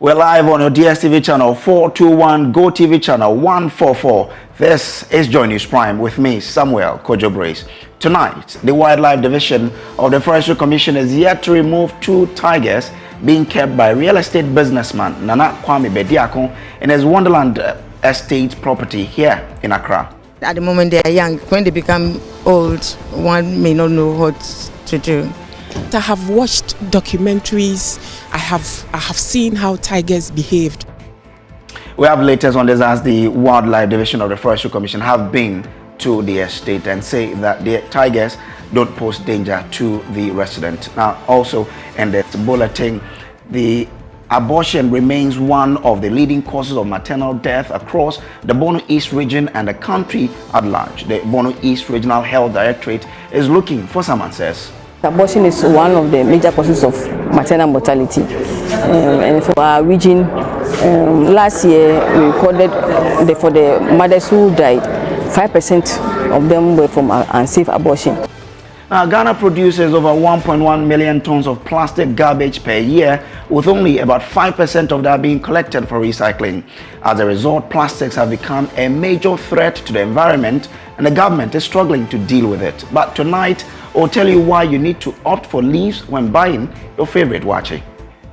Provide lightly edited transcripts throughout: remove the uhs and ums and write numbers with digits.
We're live on your DSTV channel 421, Go TV channel 144. This is Joy News Prime with me, Samuel Kojo. Tonight, the Wildlife Division of the Forestry Commission is yet to remove 2 tigers being kept by real estate businessman Nana Kwame Bediako in his Wonderland estate property here in Accra. At the moment they are young. When they become old, one may not know what to do. I have watched documentaries. I have seen how tigers behaved. We have latest on this as the Wildlife Division of the Forestry Commission have been to the estate and say that the tigers don't pose danger to the resident. Now, also in the bulletin, the abortion remains one of the leading causes of maternal death across the Bono East region and the country at large. The Bono East Regional Health Directorate is looking for some answers. Abortion is one of the major causes of maternal mortality. And for our region, last year we recorded for the mothers who died, 5% of them were from unsafe abortion. Now, Ghana produces over 1.1 million tons of plastic garbage per year, with only about 5% of that being collected for recycling. As a result, plastics have become a major threat to the environment, and the government is struggling to deal with it. But tonight, we'll tell you why you need to opt for leaves when buying your favorite wache.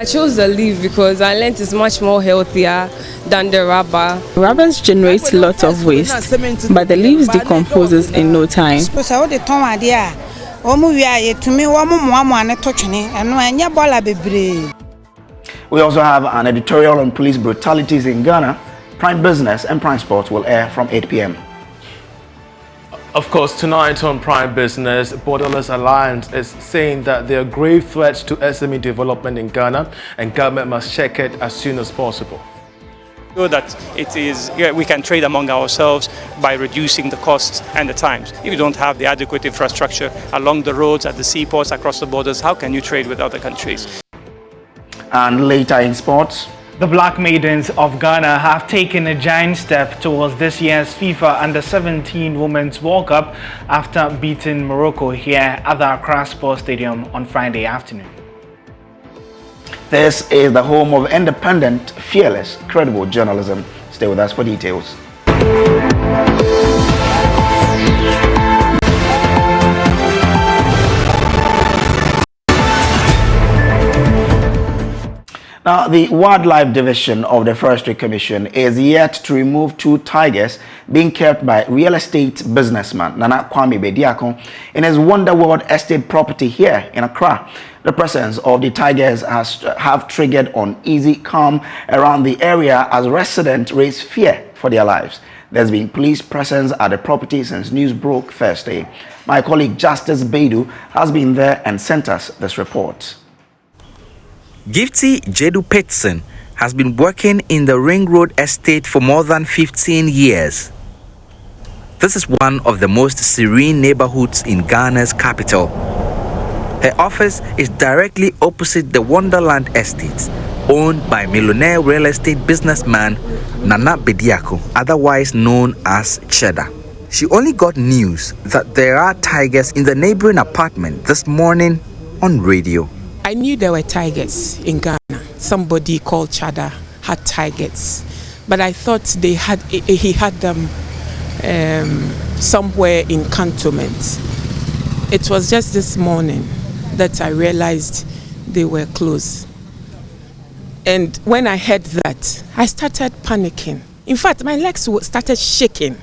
I chose the leaf because I learned it's much more healthier than the rubber. Rubbers generate lots of waste, but the leaves decomposes in no time. We also have an editorial on police brutalities in Ghana. Prime Business and Prime Sports will air from 8 p.m. Of course, tonight on Prime Business, Borderless Alliance is saying that there are grave threats to SME development in Ghana and government must check it as soon as possible. That we can trade among ourselves by reducing the costs and the times. If you don't have the adequate infrastructure along the roads, at the seaports, across the borders, how can you trade with other countries? And later in sports, the Black Maidens of Ghana have taken a giant step towards this year's FIFA Under-17 Women's World Cup after beating Morocco here at the Accra Sports Stadium on Friday afternoon. This is the home of independent, fearless, credible journalism. Stay with us for details. Now, the Wildlife Division of the Forestry Commission is yet to remove 2 tigers being kept by real estate businessman Nana Kwame Bediako in his Wonderworld estate property here in Accra. The presence of the tigers have triggered uneasy calm around the area as residents raise fear for their lives. There's been police presence at the property since news broke Thursday. My colleague Justice Beidou has been there and sent us this report. Gifty Jedu Pitson has been working in the Ring Road estate for more than 15 years. This is one of the most serene neighborhoods in Ghana's capital. Her office is directly opposite the Wonderland estate, owned by millionaire real estate businessman Nana Bediako, otherwise known as Cheddar. She only got news that there are tigers in the neighboring apartment this morning on radio. I knew there were tigers in Ghana. Somebody called Cheddar had tigers, but I thought he had them somewhere in cantonment. It was just this morning that I realized they were close. And when I heard that, I started panicking. In fact, my legs started shaking.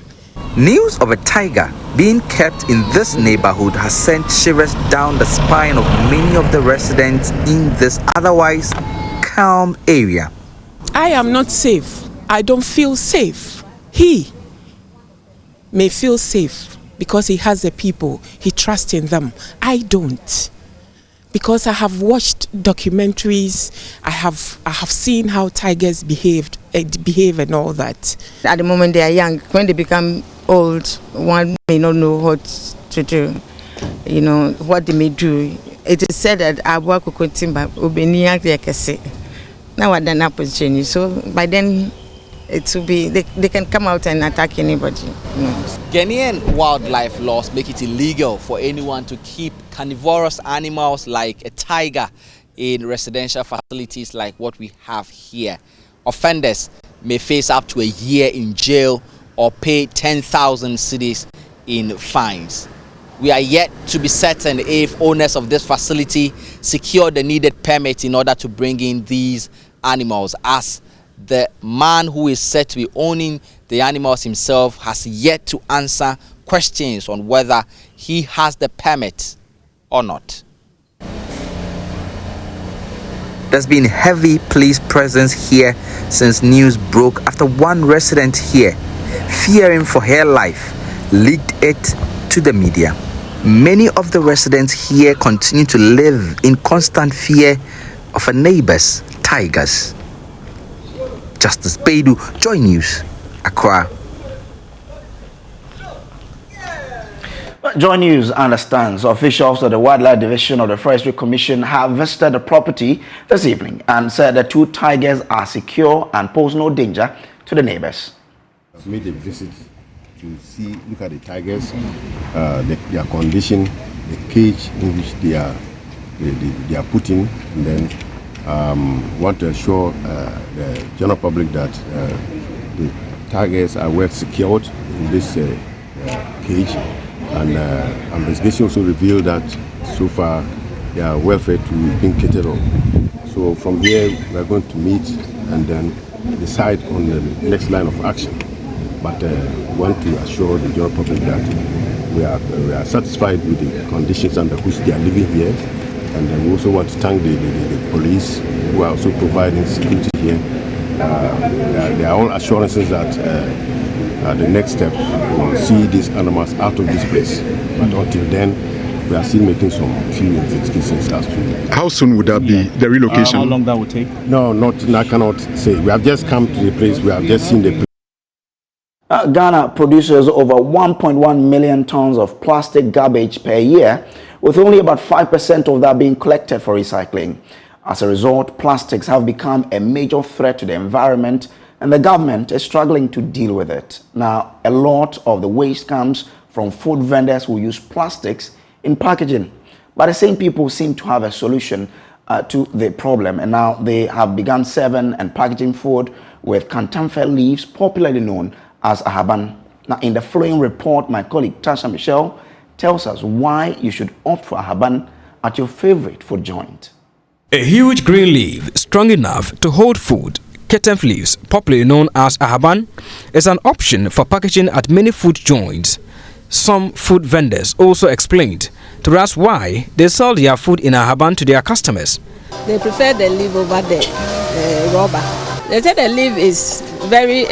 News of a tiger being kept in this neighborhood has sent shivers down the spine of many of the residents in this otherwise calm area. I am not safe. I don't feel safe. He may feel safe because he has the people. He trusts in them. I don't. Because I have watched documentaries, I have seen how tigers behave and all that. At the moment they are young. When they become old, one may not know what to do. You know what they may do. It is said that Abua Kukutimba Ubeniak Yakase. Now I don't have position. So by then it will be they can come out and attack anybody. Ghanaian wildlife laws make it illegal for anyone to keep carnivorous animals like a tiger in residential facilities like what we have here. Offenders may face up to a year in jail or pay 10,000 cedis in fines. We are yet to be certain if owners of this facility secure the needed permits in order to bring in these animals, as the man who is said to be owning the animals himself has yet to answer questions on whether he has the permit or not. There's been heavy police presence here since news broke after one resident here, fearing for her life, leaked it to the media. Many of the residents here continue to live in constant fear of a neighbor's tigers. Justice Beidou, Joy News, Accra. Joy News understands officials of the Wildlife Division of the Forestry Commission have visited the property this evening and said the 2 tigers are secure and pose no danger to the neighbors. I've made a visit to look at the tigers, their condition, the cage in which they are put in, and then want to assure the general public that the tigers are well secured in this cage, and investigation also revealed that so far their welfare to being catered on. So from here we are going to meet and then decide on the next line of action. But want to assure the general public that we are satisfied with the conditions under which they are living here, and then we also want to thank the police who are also providing security here. There are all assurances that the next step will see these animals out of this place. But until then, we are still making some few investigations as to how soon would that be, the relocation? How long that will take? No, I cannot say. We have just come to the place. We have just seen the place. Ghana produces over 1.1 million tons of plastic garbage per year, with only about 5% of that being collected for recycling. As a result, plastics have become a major threat to the environment, and the government is struggling to deal with it. Now, a lot of the waste comes from food vendors who use plastics in packaging, but the same people seem to have a solution to the problem, and now they have begun serving and packaging food with cantamfer leaves, popularly known as ahaban. Now, in the following report, my colleague Tasha Michelle tells us why you should opt for ahaban at your favorite food joint. A huge green leaf strong enough to hold food, ketanf leaves, popularly known as ahaban, is an option for packaging at many food joints. Some food vendors also explained to us why they sell their food in ahaban to their customers. They prefer the leaf over the rubber. They say the leaf is very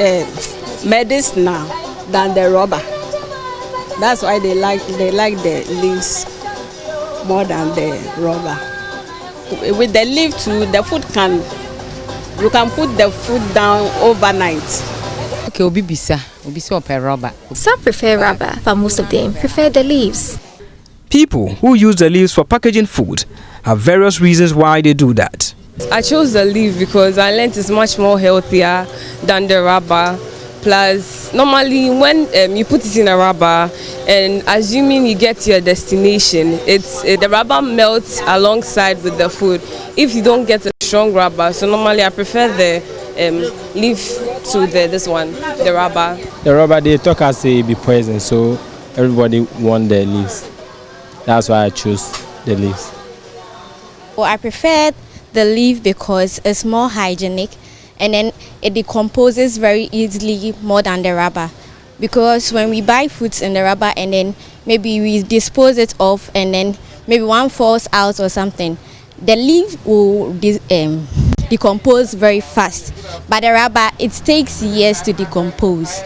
medicinal than the rubber. That's why they like the leaves more than the rubber. With the leaf too, the food you can put the food down overnight. Okay, obisa or rubber. Some prefer rubber, but most of them prefer the leaves. People who use the leaves for packaging food have various reasons why they do that. I chose the leaf because I learned it's much more healthier than the rubber. Plus, normally when you put it in a rubber, and assuming you get to your destination, the rubber melts alongside with the food. If you don't get a strong rubber, so normally I prefer the leaf to this one, the rubber. The rubber, they talk as it be poison, so everybody want the leaves. That's why I chose the leaves. Well, I prefer the leaf because it's more hygienic, and then it decomposes very easily more than the rubber. Because when we buy foods in the rubber and then maybe we dispose it off and then maybe one falls out or something, the leaf will decompose very fast. But the rubber, it takes years to decompose.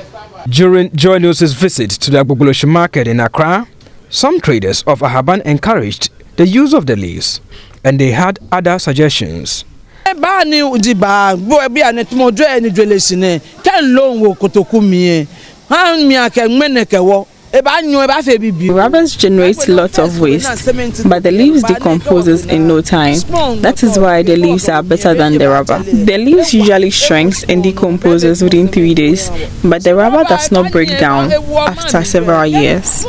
During Joy News' visit to the Agbogboloshe market in Accra, some traders of ahaban encouraged the use of the leaves, and they had other suggestions. Rabbers generate lots of waste, but the leaves decomposes in no time. That is why the leaves are better than the rubber. The leaves usually shrinks and decomposes within 3 days, but the rubber does not break down after several years.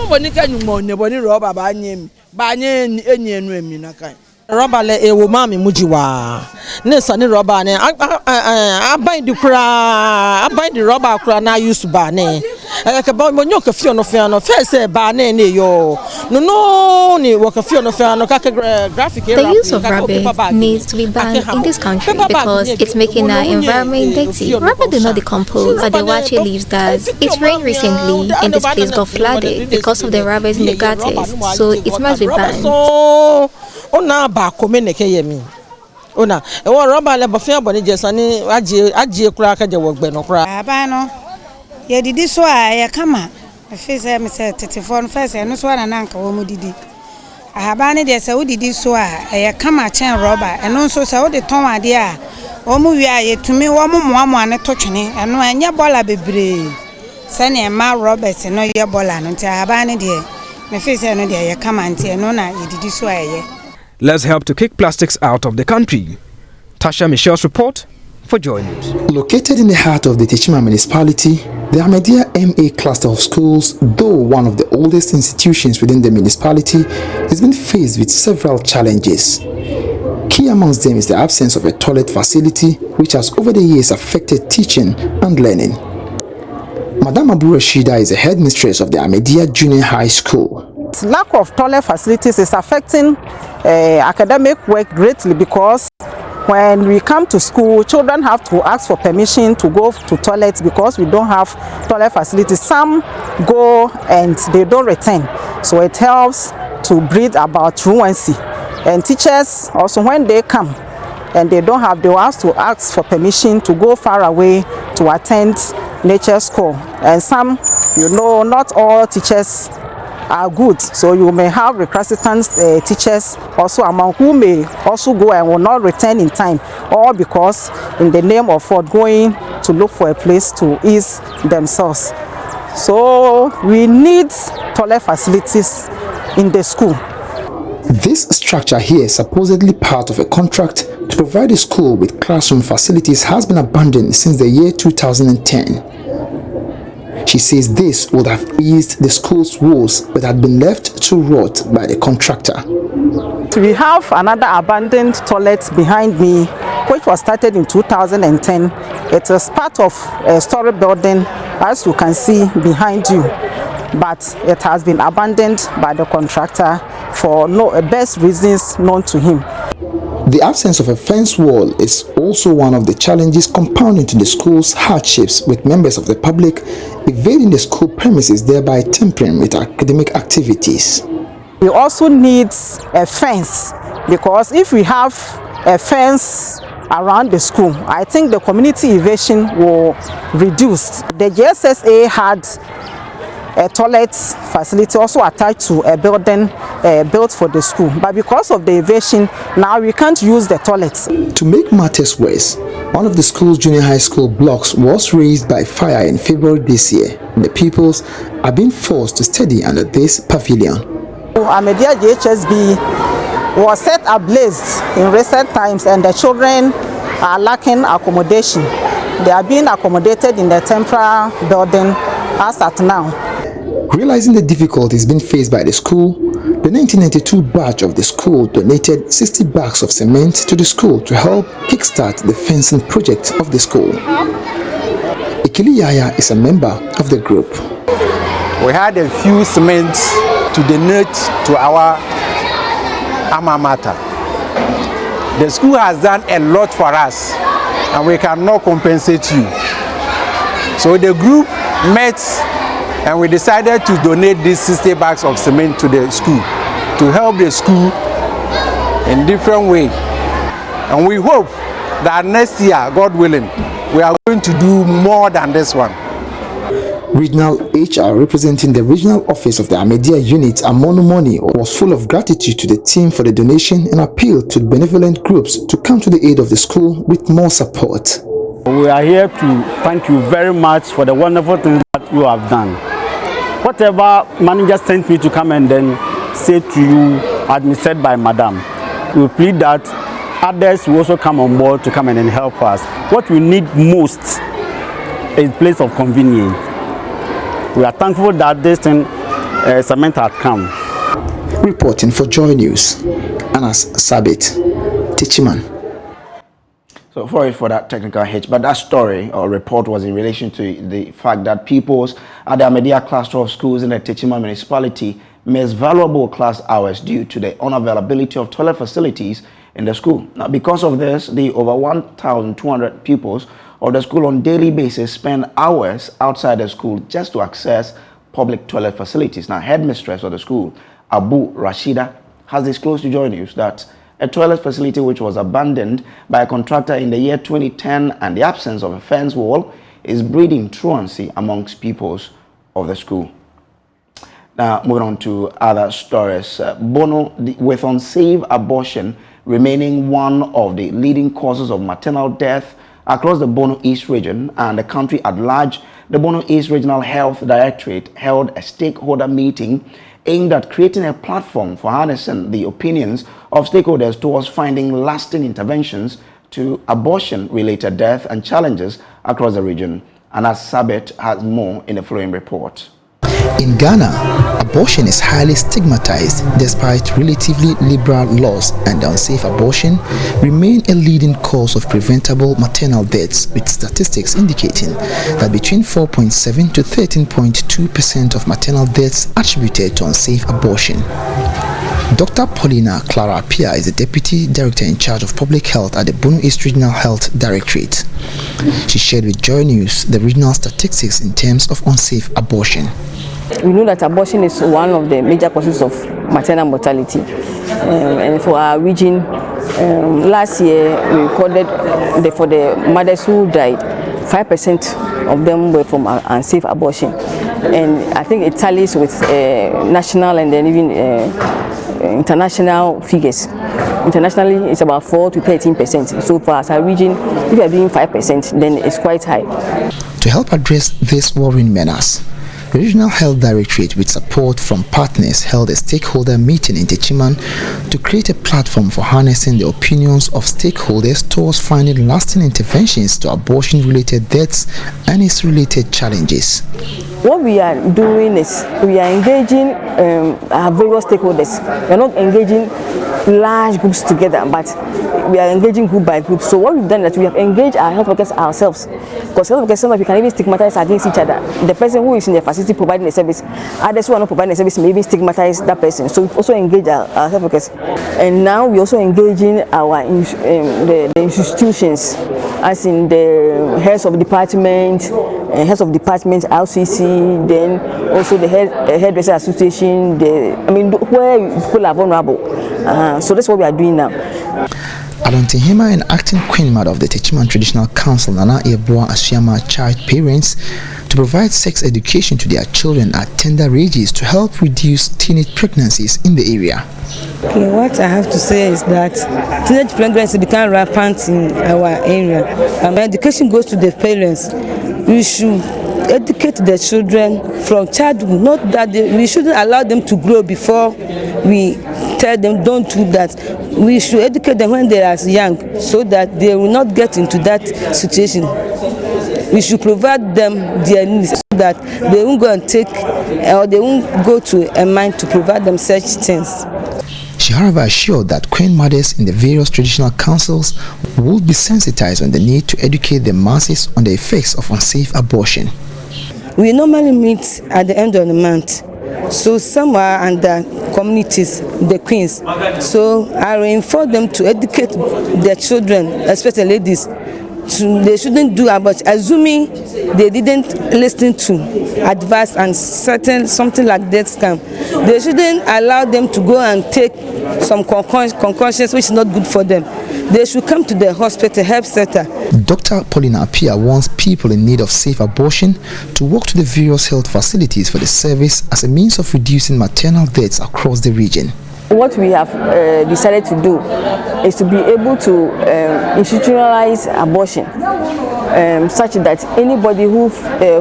Rubber le e wo mami mujiwa. Ne sani rubber ne abai di kura abai di rubber kura na use ba ne. Ka ba mo nyoka fio no fia no first say ba ne yo. No ni wo ka fio no fia no ka graphic. The use of rubber needs to be banned in this country because it's making our environment dirty. Rubber do not decompose, but the wache leaves does. It rained recently and this place got flooded because of the rubbers in the gutters, so it must be banned. Ona ba kome ne ke yemi ona e wo rubber le bo fia boni jesani agie kura ka je wo gbe no kura aba no ye didi so a ye kama fe se me se tetifo no fe se no so na nanka wo mudidi ahaba ne de se wo didi so a ye kama chen rubber eno so se wo de ton ade a wo mu wi a ye tumi wo mu moamo ane to twene eno anya bola bebre se ne ma rubber se no ye bola no nti ahaba ne de me fe se no de ye kama nti eno na ye didi so a ye. Let's help to kick plastics out of the country. Tasha Michelle's report for Joy News. Located in the heart of the Techima municipality, the Ahmadiyya MA cluster of schools, though one of the oldest institutions within the municipality, has been faced with several challenges. Key amongst them is the absence of a toilet facility, which has over the years affected teaching and learning. Madam Abu Rashida is the headmistress of the Ahmadiyya Junior High School. Lack of toilet facilities is affecting academic work greatly because when we come to school, children have to ask for permission to go to toilets because we don't have toilet facilities. Some go and they don't return, so it helps to breed about truancy. And teachers also, when they come and they don't have, they will have to ask for permission to go far away to attend nature school. And some, not all teachers are good, so you may have recalcitrant teachers also among who may also go and will not return in time, all because in the name of going to look for a place to ease themselves. So we need toilet facilities in the school. This structure here, supposedly part of a contract to provide a school with classroom facilities, has been abandoned since the year 2010. She says this would have eased the school's woes but had been left to rot by the contractor. We have another abandoned toilet behind me, which was started in 2010. It is part of a story building, as you can see behind you, but it has been abandoned by the contractor for best reasons known to him. The absence of a fence wall is also one of the challenges compounding to the school's hardships, with members of the public evading the school premises, thereby tampering with academic activities. We also need a fence, because if we have a fence around the school, I think the community evasion will reduce. The JSSA had a toilet facility also attached to a building built for the school, but because of the evasion, now we can't use the toilets. To make matters worse, one of the school's junior high school blocks was razed by fire in February this year, and the pupils are being forced to study under this pavilion. Ahmadiyya JHSB was set ablaze in recent times, and the children are lacking accommodation. They are being accommodated in the temporary building as at now. Realizing the difficulties being faced by the school, the 1992 batch of the school donated 60 bags of cement to the school to help kickstart the fencing project of the school. Ikili Yaya is a member of the group. We had a few cements to donate to our alma mater. The school has done a lot for us, and we cannot compensate you. So the group met and we decided to donate these 60 bags of cement to the school to help the school in different ways. And we hope that next year, God willing, we are going to do more than this one. Regional HR representing the regional office of the Ahmadiyya unit, Amonu Moni, was full of gratitude to the team for the donation and appealed to benevolent groups to come to the aid of the school with more support. We are here to thank you very much for the wonderful things that you have done. Whatever manager sent me to come and then say to you, administered by Madam, we plead that others will also come on board to come and then help us. What we need most is place of convenience. We are thankful that this thing, cement had come. Reporting for Joy News, Anas Sabit, Techiman. So sorry for that technical hitch, but that story or report was in relation to the fact that pupils at the Ahmadiyya cluster of schools in the Techiman municipality miss valuable class hours due to the unavailability of toilet facilities in the school. Now, because of this, the over 1,200 pupils of the school on daily basis spend hours outside the school just to access public toilet facilities. Now, headmistress of the school, Abu Rashida, has disclosed to Joy News that a toilet facility which was abandoned by a contractor in the year 2010 and the absence of a fence wall is breeding truancy amongst pupils of the school. Now, moving on to other stories. Bono, with unsafe abortion remaining one of the leading causes of maternal death across the Bono East region and the country at large, the Bono East Regional Health Directorate held a stakeholder meeting aimed at creating a platform for harnessing the opinions of stakeholders towards finding lasting interventions to abortion-related death and challenges across the region. Anas Sabet has more in the following report. In Ghana, abortion is highly stigmatized despite relatively liberal laws, and unsafe abortion remain a leading cause of preventable maternal deaths, with statistics indicating that between 4.7 to 13.2% of maternal deaths attributed to unsafe abortion. Dr. Paulina Clara Apia is the Deputy Director in charge of Public Health at the Bono East Regional Health Directorate. She shared with Joy News the regional statistics in terms of unsafe abortion. We know that abortion is one of the major causes of maternal mortality. And for our region, last year we recorded for the mothers who died, 5% of them were from unsafe abortion. And I think it tallies with national and then even international figures. Internationally, it's about 4 to 13%. So for our region, if you are doing 5%, then it's quite high. To help address this worrying menace, the Regional Health Directorate, with support from partners, held a stakeholder meeting in Techiman to create a platform for harnessing the opinions of stakeholders towards finding lasting interventions to abortion-related deaths and its related challenges. What we are doing is we are engaging our various stakeholders. We are not engaging large groups together, but we are engaging group by group. So what we've done is that we have engaged our health workers ourselves, because health workers sometimes we can even stigmatize against each other. The person who is in the facility providing the service, others who are not providing the service may even stigmatize that person. So we've also engaged our health workers, and now we're also engaging our the institutions, as in the heads of department, RCC, then also the hairdresser association. Where people are vulnerable. So that's what we are doing now. Adonte Hema and acting Queen Mother of the Techiman Traditional Council, Nana Eboa Asiama, charged parents to provide sex education to their children at tender ages to help reduce teenage pregnancies in the area. Okay, what I have to say is that teenage pregnancy become rampant in our area. Education goes to the parents. We should educate the children from childhood, not that we shouldn't allow them to grow before we tell them don't do that. We should educate them when they are young so that they will not get into that situation. We should provide them their needs so that they won't go and take, or they won't go to a mind to provide them such things. She, however, assured that Queen Mothers in the various traditional councils will be sensitized on the need to educate the masses on the effects of unsafe abortion. We normally meet at the end of the month. So some are under communities, the queens. So I will inform them to educate their children, especially ladies. They shouldn't do abortion, assuming they didn't listen to advice and something like that scam. They shouldn't allow them to go and take some concoctions which is not good for them. They should come to the hospital health center. Dr. Paulina Apia wants people in need of safe abortion to walk to the various health facilities for the service as a means of reducing maternal deaths across the region. What we have decided to do is to be able to institutionalize abortion such that anybody who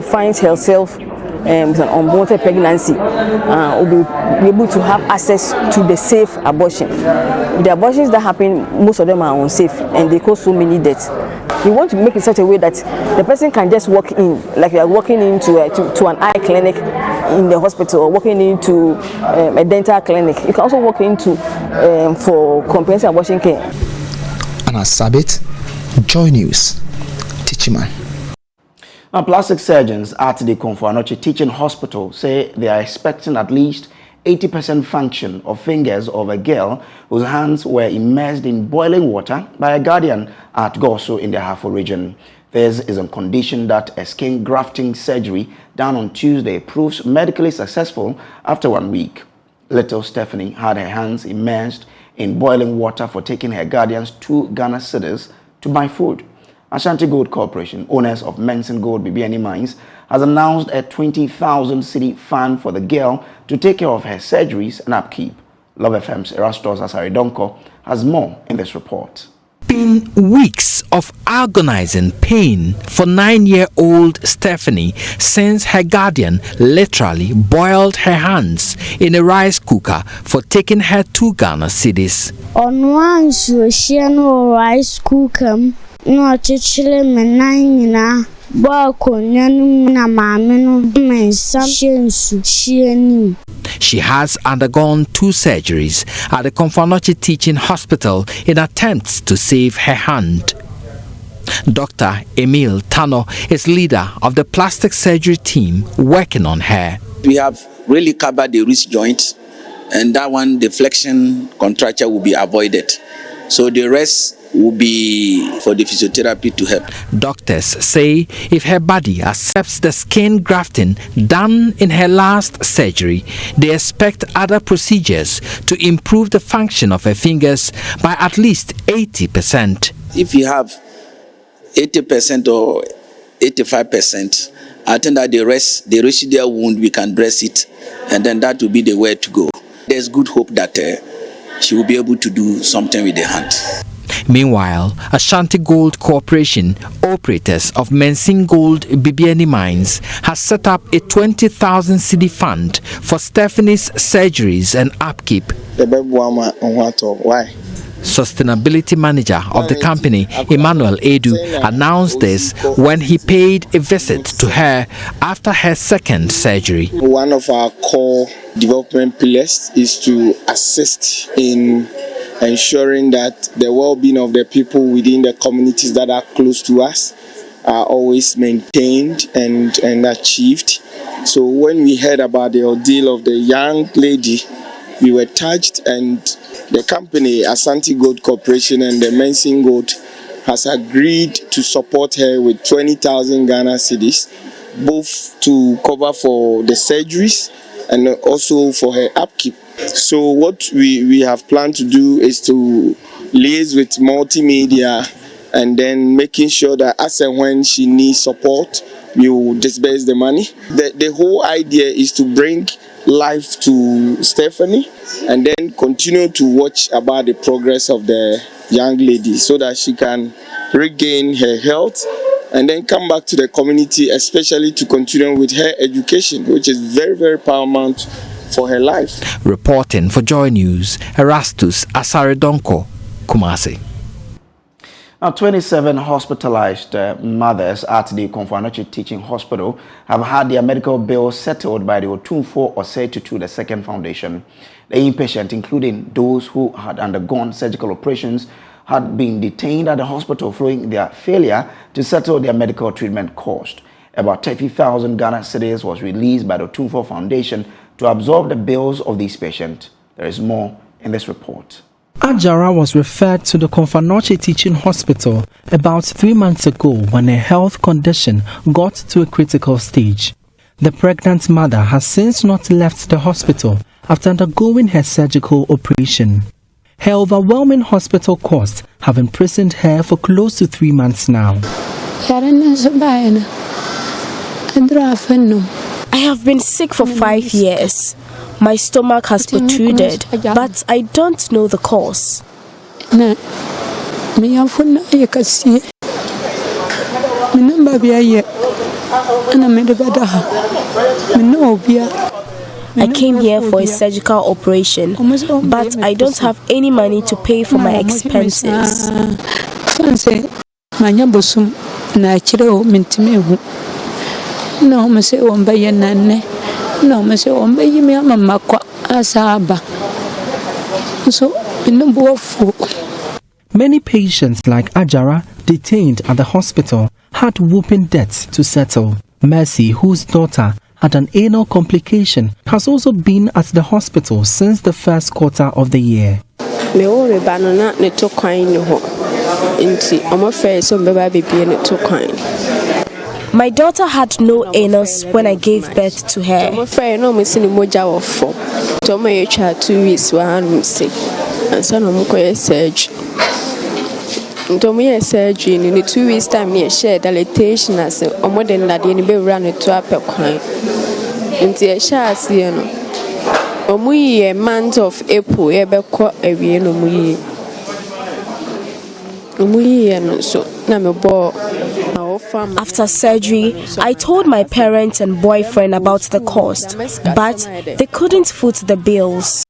finds herself with an unwanted pregnancy will be able to have access to the safe abortion. The abortions that happen, most of them are unsafe and they cause so many deaths. We want to make it such a way that the person can just walk in, like you are walking into to an eye clinic, in the hospital or walking into a dental clinic. You can also walk into for comprehensive abortion care. Anna Sabit, Joy News, Teachman. Now, plastic surgeons at the Konfo-Anokye Teaching Hospital say they are expecting at least 80% function of fingers of a girl whose hands were immersed in boiling water by a guardian at Goso in the Ahafo region. This is on condition that a skin grafting surgery done on Tuesday proves medically successful after 1 week. Little Stephanie had her hands immersed in boiling water for taking her guardian's 2 Ghana cedis to buy food. Ashanti Gold Corporation, owners of Mensen Gold BBNE Mines, has announced a 20,000 cedi fund for the girl to take care of her surgeries and upkeep. Love FM's Erastus Asaridonko has more in this report. Been weeks of agonizing pain for 9-year-old Stephanie since her guardian literally boiled her hands in a rice cooker for taking her 2 Ghana cedis. On one no rice cooker, no chichile menina, bako nyanu na mameno mensa shensu shieni. She has undergone 2 surgeries at the Konfo-Anokye Teaching Hospital in attempts to save her hand. Dr. Emil Tano is leader of the plastic surgery team working on her. We have really covered the wrist joint, and that one, the flexion contracture will be avoided. So the rest will be for the physiotherapy to help. Doctors say if her body accepts the skin grafting done in her last surgery, they expect other procedures to improve the function of her fingers by at least 80%. If you have 80% or 85%, I think that the residual wound, we can dress it, and then that will be the way to go. There's good hope that she will be able to do something with the hand. Meanwhile, Ashanti Gold Corporation, operators of Mensen Gold BBNE Mines, has set up a 20,000 cedi fund for Stephanie's surgeries and upkeep. Why? Sustainability manager of the company, Emmanuel Edu, announced this when he paid a visit to her after her 2nd surgery. One of our core development pillars is to assist in ensuring that the well-being of the people within the communities that are close to us are always maintained and achieved. So when we heard about the ordeal of the young lady, we were touched, and the company, Ashanti Gold Corporation and the Mensen Gold, has agreed to support her with 20,000 Ghana cedis, both to cover for the surgeries and also for her upkeep. So what we have planned to do is to liaise with multimedia and then making sure that as and when she needs support, we will disburse the money. The whole idea is to bring life to Stephanie and then continue to watch about the progress of the young lady so that she can regain her health and then come back to the community, especially to continue with her education, which is very, very paramount for her life. Reporting for Joy News, Erastus Asaridonko, Kumasi. Now, 27 hospitalized mothers at the Konfo-Anokye Teaching Hospital have had their medical bills settled by the Otumfo Osei-Tutu II Foundation. The inpatient, including those who had undergone surgical operations, had been detained at the hospital following their failure to settle their medical treatment cost. About 30,000 Ghana cedis was released by the Otumfo Foundation to absorb the bills of these patients. There is more in this report. Ajara was referred to the Konfo-Anokye Teaching Hospital about 3 months ago when her health condition got to a critical stage. The pregnant mother has since not left the hospital after undergoing her surgical operation. Her overwhelming hospital costs have imprisoned her for close to 3 months now. I have been sick for 5 years. My stomach has protruded, but I don't know the cause. I came here for a surgical operation, but I don't have any money to pay for my expenses. No, me say on be me mama kwa asaba. So in the Many patients like Ajara, detained at the hospital, had whooping debts to settle. Mercy, whose daughter had an anal complication, has also been at the hospital since the first quarter of the year. My daughter had no anus when I gave birth to her. Ntomo surgery in 2 weeks time near share dilatation as a modern lady in be run to up a coin. Into a shas, you know. A month of April, ever caught a real After surgery, I told my parents and boyfriend about the cost, but they couldn't foot the bills.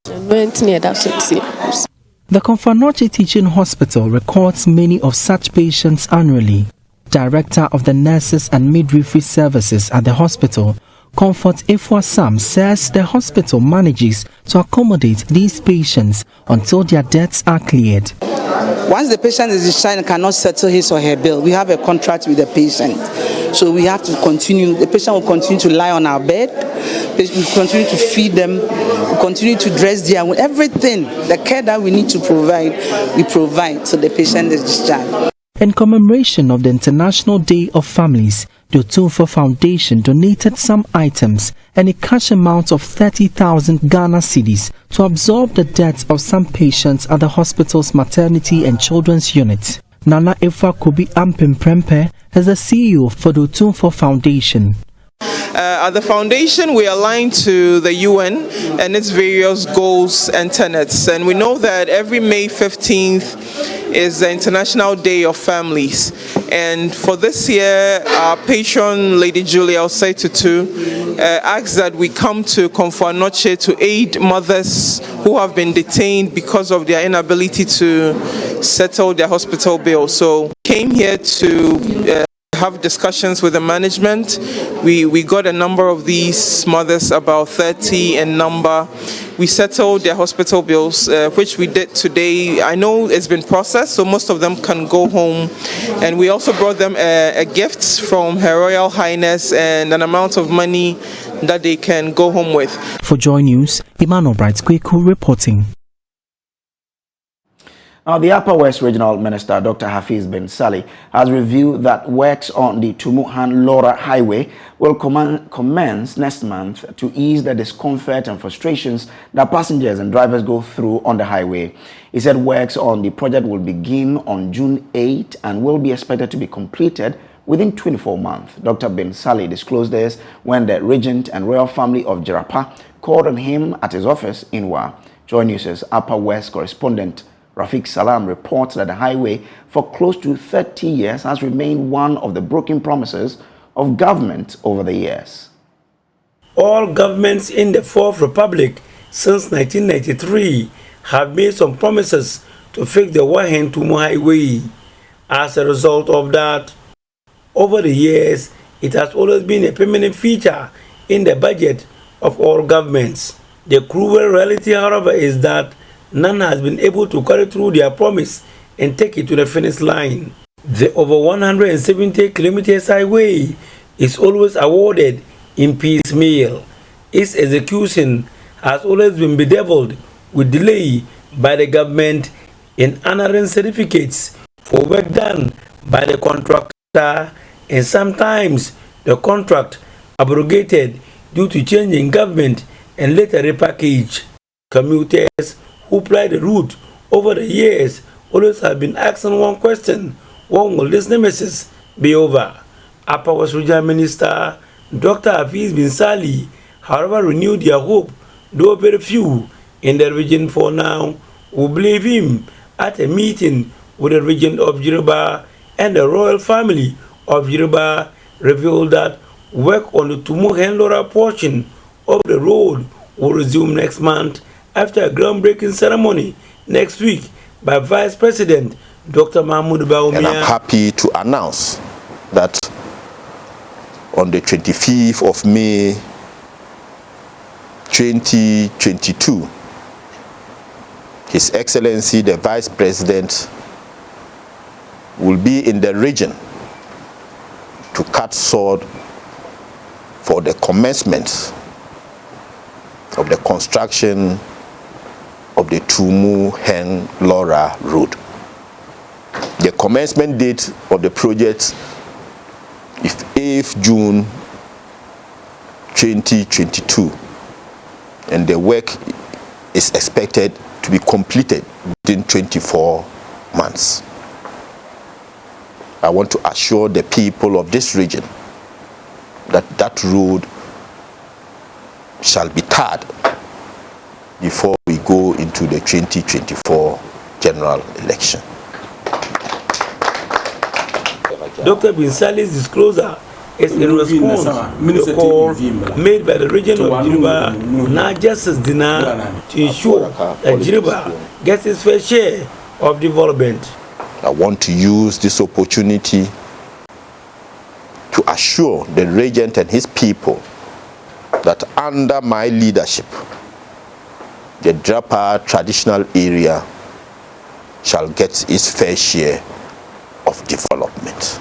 The Konfanoche Teaching Hospital records many of such patients annually. Director of the Nurses and Midwifery Services at the hospital, Comfort Ifwasam, says the hospital manages to accommodate these patients until their debts are cleared. Once the patient is discharged and cannot settle his or her bill, we have a contract with the patient. So we have to continue, the patient will continue to lie on our bed, we continue to feed them, we continue to dress their wound, everything, the care that we need to provide, we provide so the patient is discharged. In commemoration of the International Day of Families, the Otumfuo Foundation donated some items and a cash amount of 30,000 Ghana cedis to absorb the debts of some patients at the hospital's maternity and children's unit. Nana Efa Kobi Ampemprempe is the CEO for the Otumfuo Foundation. At the foundation, we align to the UN and its various goals and tenets. And we know that every May 15th is the International Day of Families. And for this year, our patron, Lady Julia Osei-Tutu, asks that we come to Konfanoche to aid mothers who have been detained because of their inability to settle their hospital bills. So came here to have discussions with the management. We got a number of these mothers, about 30 in number. We settled their hospital bills, which we did today. I know it's been processed, so most of them can go home. And we also brought them a gift from Her Royal Highness and an amount of money that they can go home with. For Joy News, Emmanuel Bright-Kweku reporting. Now, the Upper West Regional Minister, Dr. Hafiz bin Sali, has revealed that works on the Tumuhan-Lora Highway will commence next month to ease the discomfort and frustrations that passengers and drivers go through on the highway. He said works on the project will begin on June 8 and will be expected to be completed within 24 months. Dr. bin Sali disclosed this when the regent and royal family of Jirapa called on him at his office in Wa. Joy News' Upper West correspondent Rafiq Salam reports that the highway for close to 30 years has remained one of the broken promises of government over the years. All governments in the Fourth Republic since 1993 have made some promises to fix the Wahen-Tumu Highway. As a result of that, over the years, it has always been a permanent feature in the budget of all governments. The cruel reality, however, is that none has been able to carry through their promise and take it to the finish line. The over 170 kilometers highway is always awarded in piecemeal. Its execution has always been bedeviled with delay by the government in honoring certificates for work done by the contractor, and sometimes the contract abrogated due to change in government and later repackaged. Commuters who ply the route over the years always have been asking one question: when will this nemesis be over? Upper West Regional Minister Dr. Hafiz bin Sali, however, renewed their hope, though very few in the region for now will believe him at a meeting with the regent of Jiraba and the royal family of Jiraba revealed that work on the Tumuhen-Lora portion of the road will resume next month after a groundbreaking ceremony next week by Vice President Dr. Mahmoud Bawumia. And I'm happy to announce that on the 25th of May 2022, His Excellency the Vice President will be in the region to cut sword for the commencement of the construction of the Tumu-Hen-Lora Road. The commencement date of the project is 8th June 2022, and the work is expected to be completed within 24 months. I want to assure the people of this region that that road shall be tarred before we go into the 2024 general election. Dr. Binsali's disclosure is in response to a call made by the region of Jiriba, now Justice Dina, to ensure that Jiriba gets its fair share of development. I want to use this opportunity to assure the regent and his people that under my leadership, the Drapa traditional area shall get its fair share of development.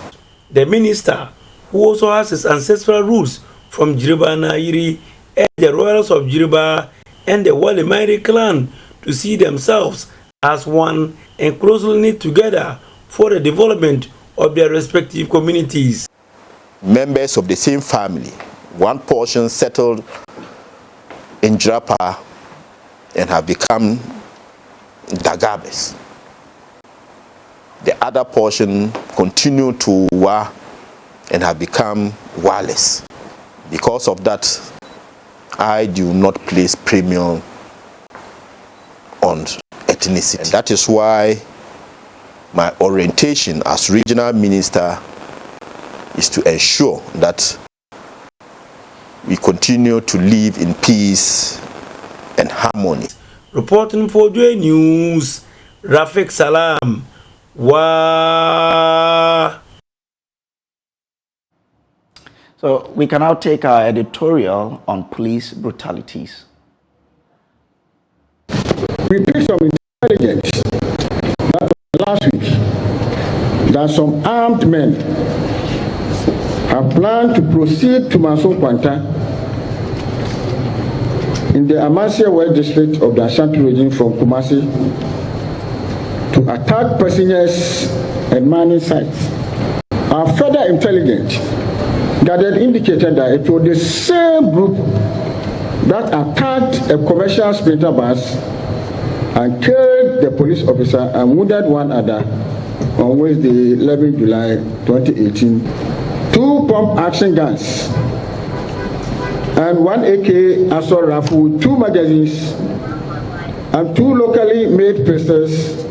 The minister, who also has his ancestral roots from Jiriba Nairi, urged the royals of Jiriba and the Walimari clan to see themselves as one and closely knit together for the development of their respective communities. Members of the same family, one portion settled in Drapa and have become Dagabes. The other portion continue to Wa and have become Wales. Because of that, I do not place premium on ethnicity. And that is why my orientation as regional minister is to ensure that we continue to live in peace and harmony. Reporting for Joy News, Rafik Salam. Wow. So we can now take our editorial on police brutalities. We picked some intelligence that last week that some armed men have planned to proceed to Manso Kwanta in the Amasia West district of the Ashanti region from Kumasi to attack passengers and mining sites. Our further intelligence gathered indicated that it was the same group that attacked a commercial sprinter bus and killed the police officer and wounded one other on Wednesday, 11 July 2018. 2 pump action guns and 1 AK assault rifle, 2 magazines, and 2 locally made pistols,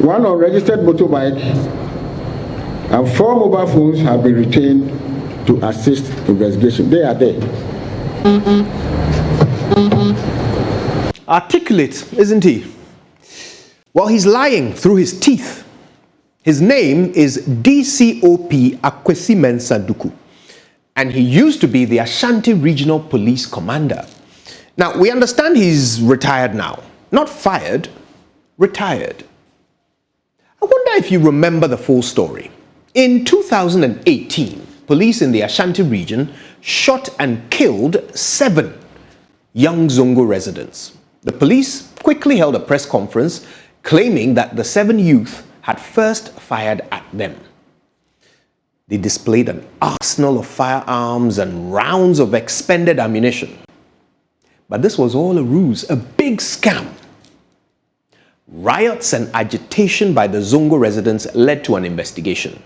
1 unregistered motorbike, and 4 mobile phones have been retained to assist investigation. They are there. Articulate, isn't he? Well, he's lying through his teeth. His name is DCOP Akwesi Mensah-Duku, and he used to be the Ashanti Regional Police Commander. Now, we understand he's retired now. Not fired, retired. I wonder if you remember the full story. In 2018, police in the Ashanti region shot and killed 7 young Zongo residents. The police quickly held a press conference claiming that the 7 youth had first fired at them. They displayed an arsenal of firearms and rounds of expended ammunition. But this was all a ruse, a big scam. Riots and agitation by the Zongo residents led to an investigation.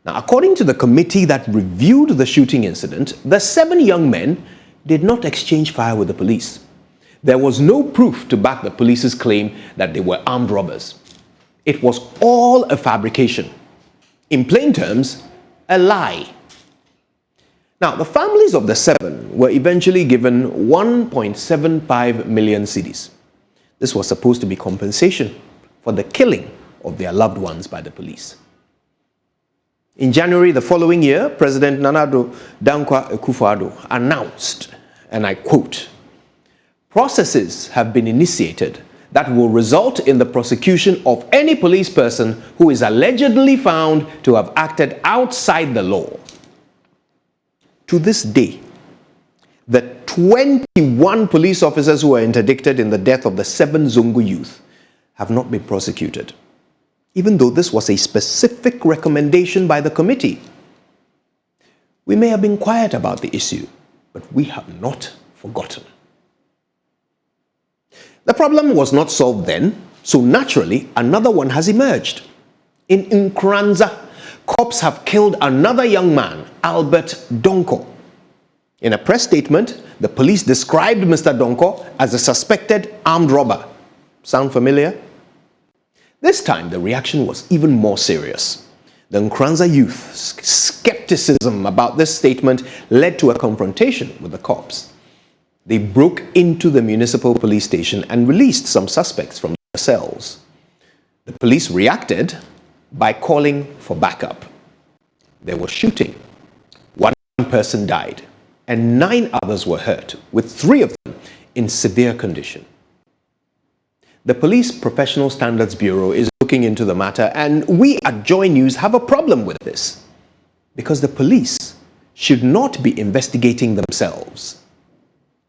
Now, according to the committee that reviewed the shooting incident, the 7 young men did not exchange fire with the police. There was no proof to back the police's claim that they were armed robbers. It was all a fabrication. In plain terms, a lie. Now, the families of the 7 were eventually given 1.75 million cedis. This was supposed to be compensation for the killing of their loved ones by the police. In January the following year, President Nana Addo Dankwa Akufo-Addo announced and I quote, "Processes have been initiated that will result in the prosecution of any police person who is allegedly found to have acted outside the law." To this day, the 21 police officers who were interdicted in the death of the 7 Zongo youth have not been prosecuted, even though this was a specific recommendation by the committee. We may have been quiet about the issue, but we have not forgotten. The problem was not solved then, so naturally another one has emerged. In Nkranza, cops have killed another young man, Albert Donko. In a press statement, the police described Mr. Donko as a suspected armed robber. Sound familiar? This time, the reaction was even more serious. The Nkranza youth's skepticism about this statement led to a confrontation with the cops. They broke into the municipal police station and released some suspects from their cells. The police reacted by calling for backup. There was shooting. 1 person died, and 9 others were hurt, with 3 of them in severe condition. The Police Professional Standards Bureau is looking into the matter, and we at Joy News have a problem with this, because the police should not be investigating themselves.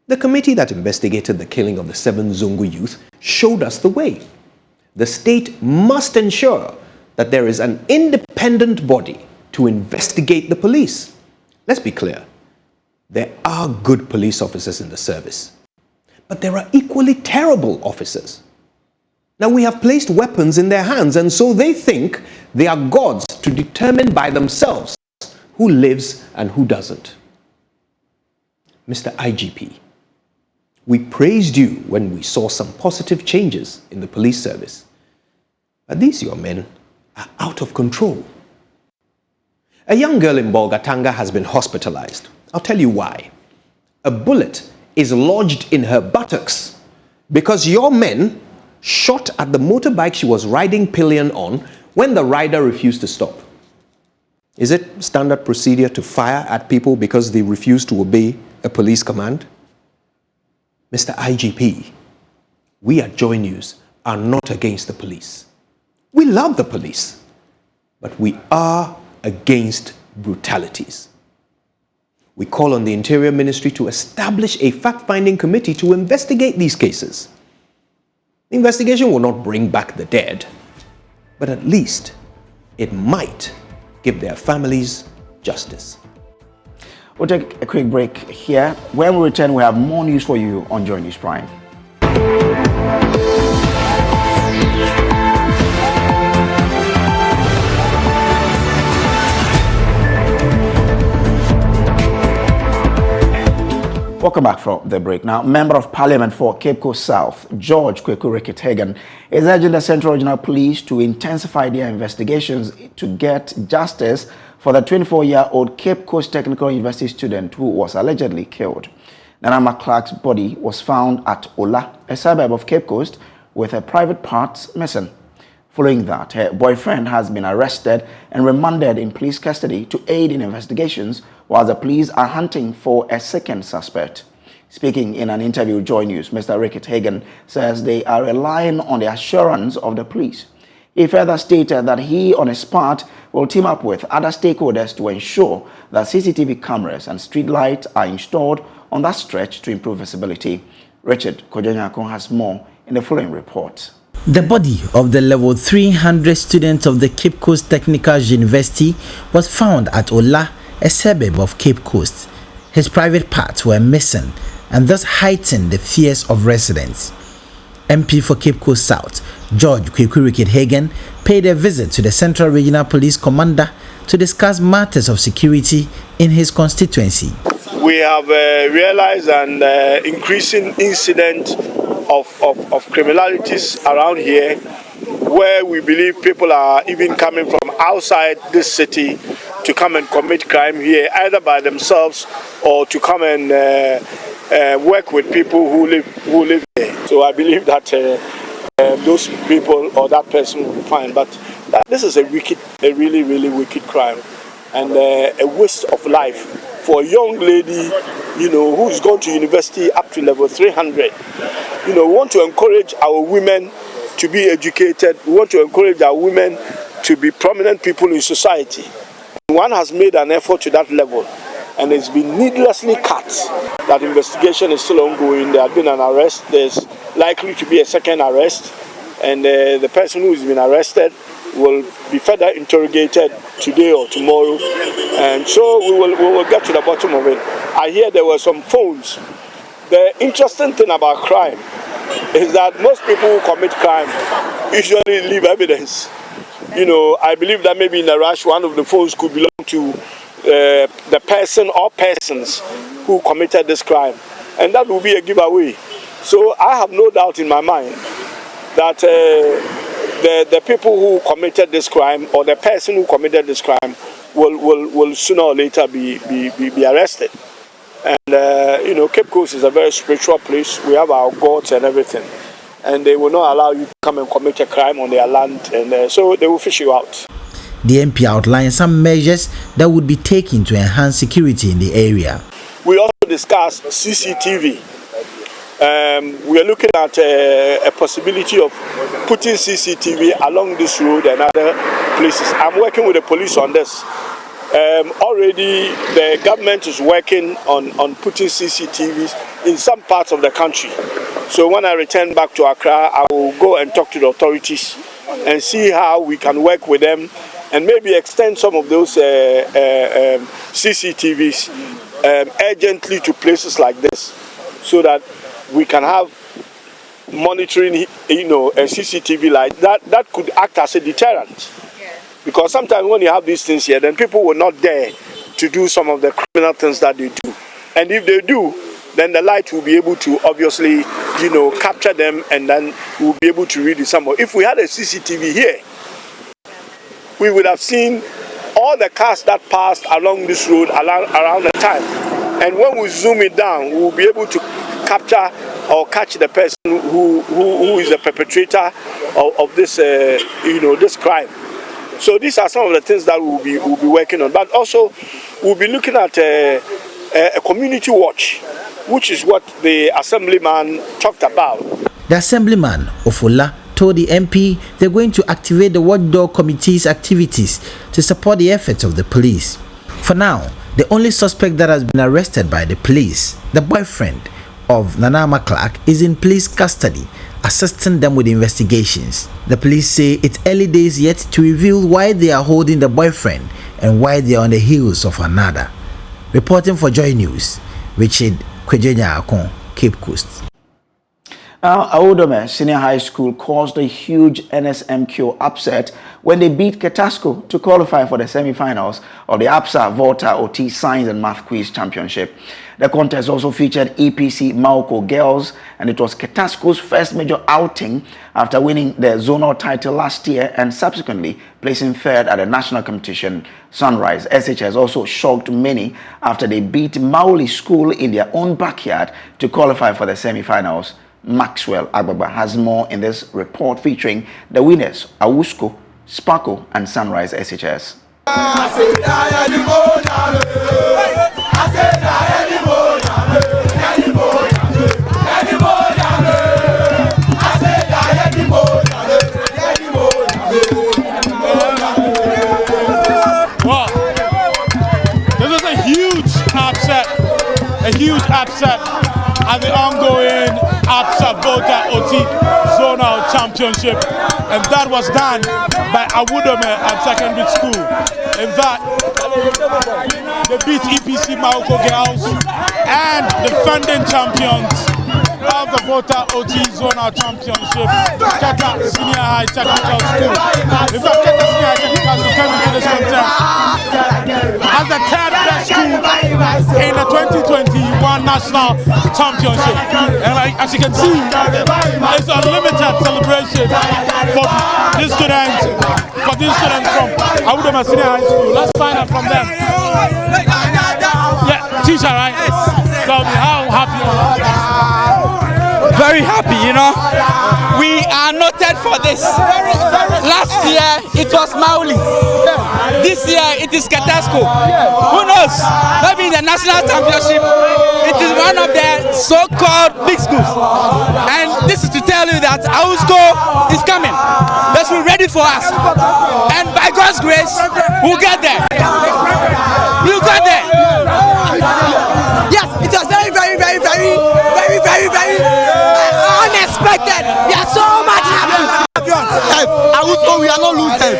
The committee that investigated the killing of the 7 Zongo youth showed us the way. The state must ensure that there is an independent body to investigate the police. Let's be clear. There are good police officers in the service, but there are equally terrible officers. Now, we have placed weapons in their hands, and so they think they are gods to determine by themselves who lives and who doesn't. Mr. IGP, we praised you when we saw some positive changes in the police service, but these your men are out of control. A young girl in Bolgatanga has been hospitalized. I'll tell you why. A bullet is lodged in her buttocks because your men shot at the motorbike she was riding pillion on when the rider refused to stop. Is it standard procedure to fire at people because they refuse to obey a police command? Mr. IGP, we at Joy News are not against the police. We love the police, but we are against brutalities. We call on the Interior Ministry to establish a fact-finding committee to investigate these cases. The investigation will not bring back the dead, but at least it might give their families justice. We'll take a quick break here. When we return, we have more news for you on Joy News Prime. Welcome back from the break. Now, Member of Parliament for Cape Coast South, George Kweku-Rickett-Hagan, is urging the Central Regional Police to intensify their investigations to get justice for the 24-year-old Cape Coast Technical University student who was allegedly killed. Nana McClark's body was found at Ola, a suburb of Cape Coast, with her private parts missing. Following that, her boyfriend has been arrested and remanded in police custody to aid in investigations, while the police are hunting for a second suspect. Speaking in an interview with Joy News, Mr. Rickett-Hagan says they are relying on the assurance of the police. He further stated that he, on his part, will team up with other stakeholders to ensure that CCTV cameras and street lights are installed on that stretch to improve visibility. Richard Kojo has more in the following report. The body of the level 300 student of the Cape Coast Technical University was found at Ola, a suburb of Cape Coast. His private parts were missing, and thus heightened the fears of residents. MP for Cape Coast South, George Kweku-Rickett-Hagan, paid a visit to the Central Regional Police Commander to discuss matters of security in his constituency. We have realized an increasing incident of criminalities around here, where we believe people are even coming from outside this city to come and commit crime here, either by themselves or to come and work with people who live here. So I believe that those people or that person will be fine. But this is a really wicked crime, and a waste of life for a young lady, who's gone to university up to level 300. We want to encourage our women to be educated. We want to encourage our women to be prominent people in society. One has made an effort to that level, and it's been needlessly cut. That investigation is still ongoing. There has been an arrest. There's likely to be a second arrest, and the person who has been arrested will be further interrogated today or tomorrow, and so we will get to the bottom of it. I hear there were some phones. The interesting thing about crime is that most people who commit crime usually leave evidence. I believe that maybe in a rush, one of the phones could belong to the person or persons who committed this crime, and that will be a giveaway. So I have no doubt in my mind that the people who committed this crime or the person who committed this crime will sooner or later be arrested. And Cape Coast is a very spiritual place. We have our gods and everything, and they will not allow you to come and commit a crime on their land, and so they will fish you out. The MP outlined some measures that would be taken to enhance security in the area. We also discussed CCTV. We are looking at a possibility of putting CCTV along this road and other places. I'm working with the police on this. Already the government is working on putting CCTVs in some parts of the country. So when I return back to Accra, I will go and talk to the authorities and see how we can work with them and maybe extend some of those CCTVs urgently to places like this, so that we can have monitoring, a CCTV like that could act as a deterrent. Because sometimes when you have these things here, then people will not dare to do some of the criminal things that they do. And if they do, then the light will be able to obviously, capture them, and then we'll be able to read it somewhere. If we had a CCTV here, we would have seen all the cars that passed along this road around the time. And when we zoom it down, we'll be able to capture or catch the person who is the perpetrator of this, this crime. So these are some of the things that we'll be working on. But also, we'll be looking at a community watch, which is what the assemblyman talked about. The assemblyman, Ofola, told the MP they're going to activate the watchdog committee's activities to support the efforts of the police. For now, the only suspect that has been arrested by the police, the boyfriend of Nanama Clark, is in police custody, assisting them with investigations. The police say it's early days yet to reveal why they are holding the boyfriend and why they are on the heels of another. Reporting for Joy News, Richard Kojo, Cape Coast. Now, Audome Senior High School caused a huge NSMQ upset when they beat Ketasco to qualify for the semi-finals of the APSA Volta OT Science and Math Quiz Championship. The contest also featured EPC Mauko girls, and it was Ketasco's first major outing after winning the zonal title last year and subsequently placing third at the national competition. Sunrise SHS also shocked many after they beat Mauli School in their own backyard to qualify for the semi-finals. Maxwell Agbaba has more in this report featuring the winners Awusko, Sparko and Sunrise SHS. This is a huge upset at the ongoing APSA Volta OT Zonal Championship, and that was done by Awudome at Secondary School. In fact, they beat EPC Mauko girls and defending champions of the Volta OT Zonal Championship, Keta Senior High Technical School. In fact, Keta Senior High Technical School came into this contest as the third best school in the 2021 National Championship. And as you can see, it's a limited celebration for these students from Awudome Senior High School. Let's find out from them. Yeah, teacher, right? Tell me how happy you are. very happy, you know. We are noted for this. Last year it was Mauli. This year it is Katasco. Who knows? Maybe in the national championship it is one of the so-called big schools. And this is to tell you that our school is coming. Let's be ready for us. And by God's grace, we'll get there. We'll get there. Yes, it was very unexpected. We are so much happy. We are not losers.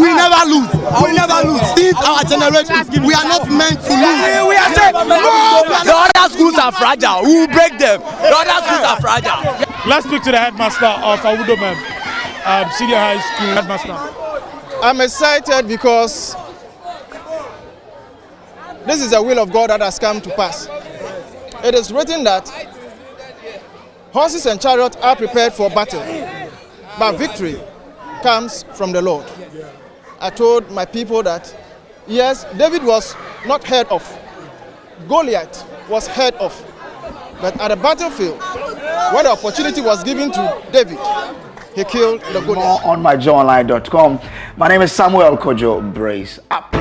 We never lose. We never lose. Since our generation, we are not meant to lose. We are saying, the other schools are fragile. We will break them. The other schools are fragile. Let's speak to the headmaster of Awudome Senior High School. Headmaster. I'm excited because this is the will of God that has come to pass. It is written that horses and chariots are prepared for battle, but victory comes from the Lord. I told my people that, yes, David was not heard of. Goliath was heard of. But at the battlefield, when the opportunity was given to David, he killed the Goliath. More on myjoyonline.com. My name is Samuel Kojo. Brace up.